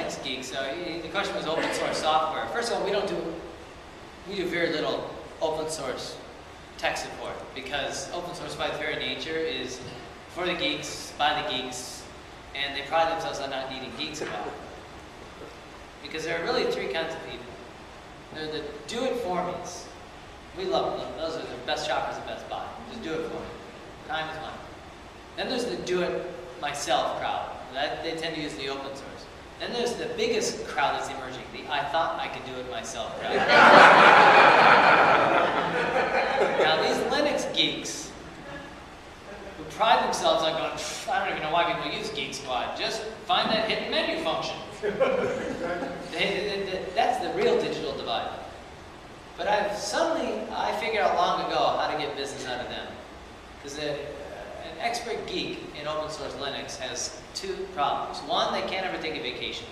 Linux geek, so the question was open source software. First of all, we do very little open source tech support because open source by its very nature is for the geeks, by the geeks, and they pride themselves on not needing Geek Squad. Because there are really three kinds of people. They're the do-it-for-me's. We love them. Those are the best shoppers at Best Buy. Just do it for me. Time is money. Then there's the do-it-myself crowd. They tend to use the open source. Then there's the biggest crowd that's emerging, the I thought I could do it myself crowd. Now these Linux geeks who pride themselves on going, I don't even know why people use Geek Squad. Just find that hidden menu function. That's the real digital divide. But I figured out long ago how to get business out of them. Because an expert geek in open source Linux has two problems. One, they can't ever take a vacation.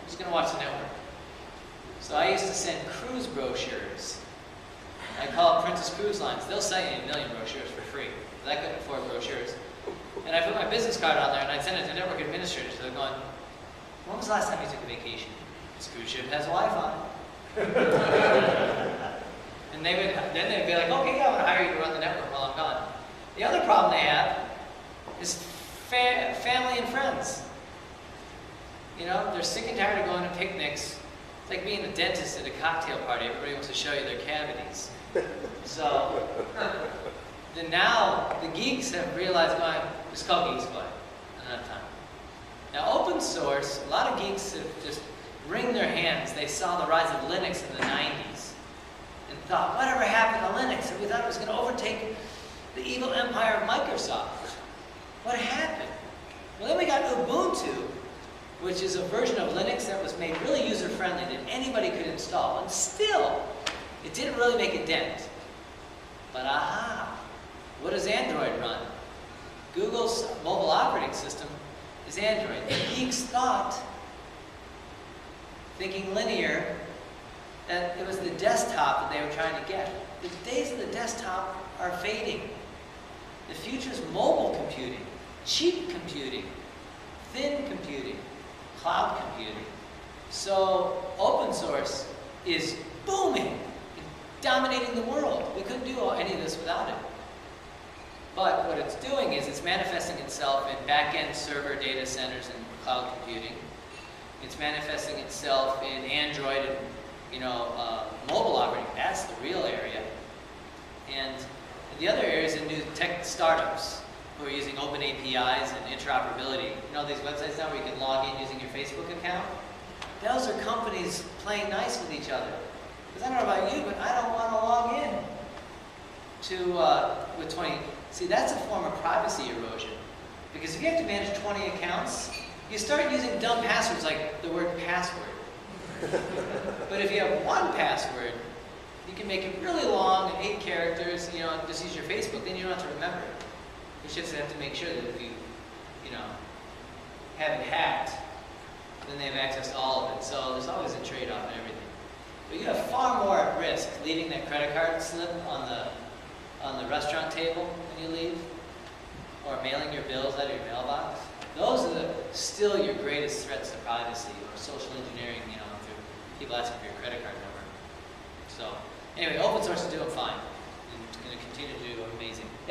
Who's going to watch the network? So I used to send cruise brochures. I call it Princess Cruise Lines. They'll sell you 1 million brochures for free. I couldn't afford brochures. And I put my business card on there and I'd send it to network administrators. So they're going, when was the last time you took a vacation? This cruise ship has Wi-Fi. And then they'd be like, okay, yeah, I'm going to hire you to run the network while I'm gone. The other problem they have is family and friends. You know, they're sick and tired of going to picnics. It's like being a dentist at a cocktail party. Everybody wants to show you their cavities. So, then now the geeks have realized, it's called Geek Squad. Enough time. Now open source, a lot of geeks have just wring their hands. They saw the rise of Linux in the 90s and thought, whatever happened to Linux? And we thought it was going to overtake the evil empire of Microsoft. What happened? Well, then we got Ubuntu, which is a version of Linux that was made really user-friendly that anybody could install. And still, it didn't really make a dent. But aha, what does Android run? Google's mobile operating system is Android. The geeks thought, thinking linear, that it was the desktop that they were trying to get. The days of the desktop are fading. The future is mobile computing, cheap computing, thin computing, cloud computing. So open source is booming, dominating the world. We couldn't do any of this without it. But what it's doing is it's manifesting itself in back-end server data centers and cloud computing. It's manifesting itself in Android and mobile operating. That's the real area. And the other areas in new tech startups who are using open APIs and interoperability. You know these websites now where you can log in using your Facebook account? Those are companies playing nice with each other. Because I don't know about you, but I don't want to log in with 20. See, that's a form of privacy erosion. Because if you have to manage 20 accounts, you start using dumb passwords like the word password. But if you have one password, you can make it really long, 8 characters, just use your Facebook, then you don't have to remember it. You just have to make sure that if you have it hacked, then they have access to all of it. So there's always a trade-off in everything. But you have far more at risk leaving that credit card slip on the restaurant table when you leave, or mailing your bills out of your mailbox. Those are still your greatest threats to privacy, or social engineering, through people asking for your credit card number. So, anyway, open source is doing fine, and it's going to continue to do amazing. Yeah?